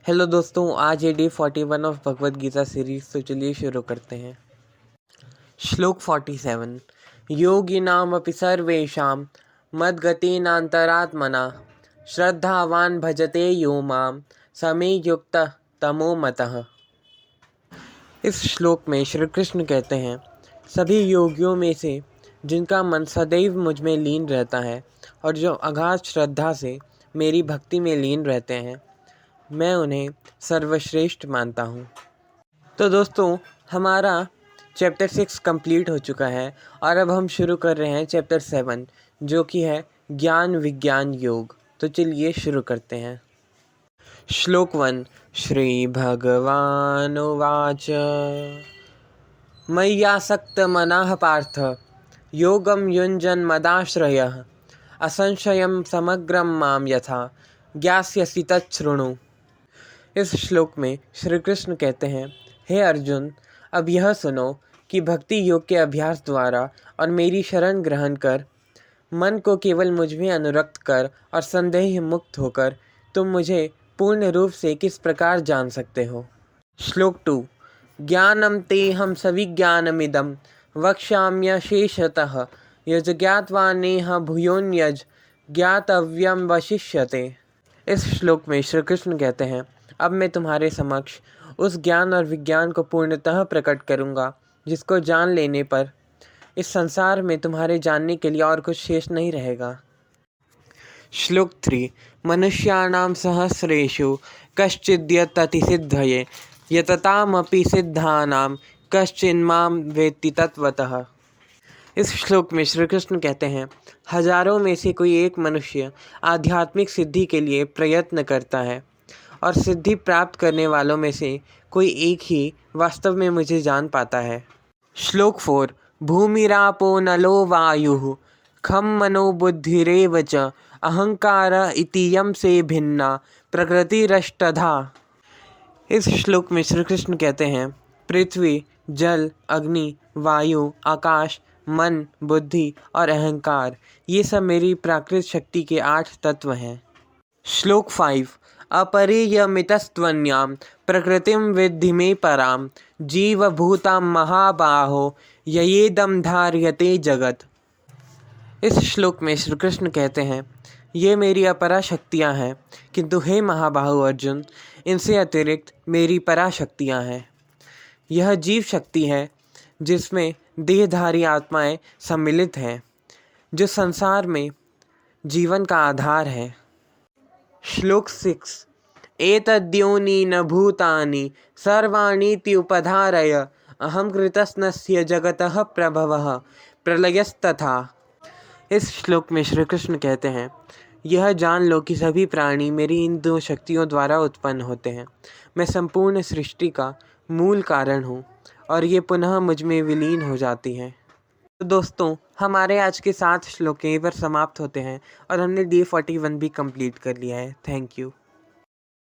Hello दोस्तों, आज है day 41 of Bhagavad Gita series. तो चलिए शुरू करते हैं। श्लोक 47। योगिनामपि सर्वेषां मद्गतेनान्तरात्मना श्रद्धावान भजते यो मां समे युक्तः तमो मतः। इस श्लोक में श्री कृष्ण कहते हैं, सभी योगियों में से जिनका मन सदैव मुझ में लीन रहता है और जो अगाध श्रद्धा से मेरी भक्ति में लीन रहते हैं, मैं उन्हें सर्वश्रेष्ठ मानता हूँ। तो दोस्तों, हमारा चैप्टर 6 कंप्लीट हो चुका है और अब हम शुरू कर रहे हैं चैप्टर 7, जो कि है ज्ञान विज्ञान योग। तो चलिए शुरू करते हैं। श्लोक 1। श्री भगवानुवाच मय्यासक्तमनः पार्थ योगं युञ्जन् मदाश्रयः असंशयं समग्रं मां यथा ज्ञास्यसि तच्छृणु। इस श्लोक में श्री कृष्ण कहते हैं, हे अर्जुन, अब यह सुनो कि भक्ति योग के अभ्यास द्वारा और मेरी शरण ग्रहण कर मन को केवल मुझ में अनुरक्त कर और संदेह मुक्त होकर तुम मुझे पूर्ण रूप से किस प्रकार जान सकते हो। श्लोक 2। ज्ञानम तेहम सविज्ञानमिदं वक्ष्याम्यशेषतः यज् ज्ञात्वा नेह भूयोन्यज् ज्ञातव्यम वशिष्यते। इस श्लोक में श्री कृष्ण कहते हैं, अब मैं तुम्हारे समक्ष उस ज्ञान और विज्ञान को पूर्णतः प्रकट करूँगा जिसको जान लेने पर इस संसार में तुम्हारे जानने के लिए और कुछ शेष नहीं रहेगा। श्लोक 3। मनुष्याणां सहस्रेषु कश्चिद्यततिसिद्धये यततामपि सिद्धानां कश्चिन्मां वेत्ति तत्वतः। इस श्लोक में श्री कृष्ण कहते हैं, हजारों में से कोई एक मनुष्य आध्यात्मिक सिद्धि के लिए प्रयत्न करता है और सिद्धि प्राप्त करने वालों में से कोई एक ही वास्तव में मुझे जान पाता है। श्लोक 4। भूमिरापो नलो वायुः खम मनो बुद्धिरेव च अहंकार इतीयं से भिन्ना प्रकृतिरष्टधा। इस श्लोक में श्री कृष्ण कहते हैं, पृथ्वी, जल, अग्नि, वायु, आकाश, मन, बुद्धि और अहंकार, ये सब मेरी प्राकृत शक्ति के 8 तत्व हैं। श्लोक 5। अपरियमितस्त्वन्यां प्रकृतिं विद्धि मे परां जीवभूतां महाबाहो ययेदं धार्यते जगत। इस श्लोक में श्री कृष्ण कहते हैं, ये मेरी अपरा शक्तियाँ हैं, किंतु हे महाबाहु अर्जुन, इनसे अतिरिक्त मेरी पराशक्तियाँ हैं। यह जीव शक्ति है जिसमें देहधारी आत्माएं सम्मिलित हैं, जो संसार में जीवन का आधार है। श्लोक 6। एतद्योनीनि भूतानि सर्वाणीति उपधारय अहं कृतस्नस्य जगतः प्रभवः प्रलयस्तथा। इस श्लोक में श्री कृष्ण कहते हैं, यह जान लो कि सभी प्राणी मेरी इन 2 शक्तियों द्वारा उत्पन्न होते हैं। मैं संपूर्ण सृष्टि का मूल कारण हूँ और ये पुनः मुझ में विलीन हो जाती हैं। तो दोस्तों, हमारे आज के 7 श्लोक यहीं पर समाप्त होते हैं और हमने डे 41 भी कंप्लीट कर लिया है। Thank you.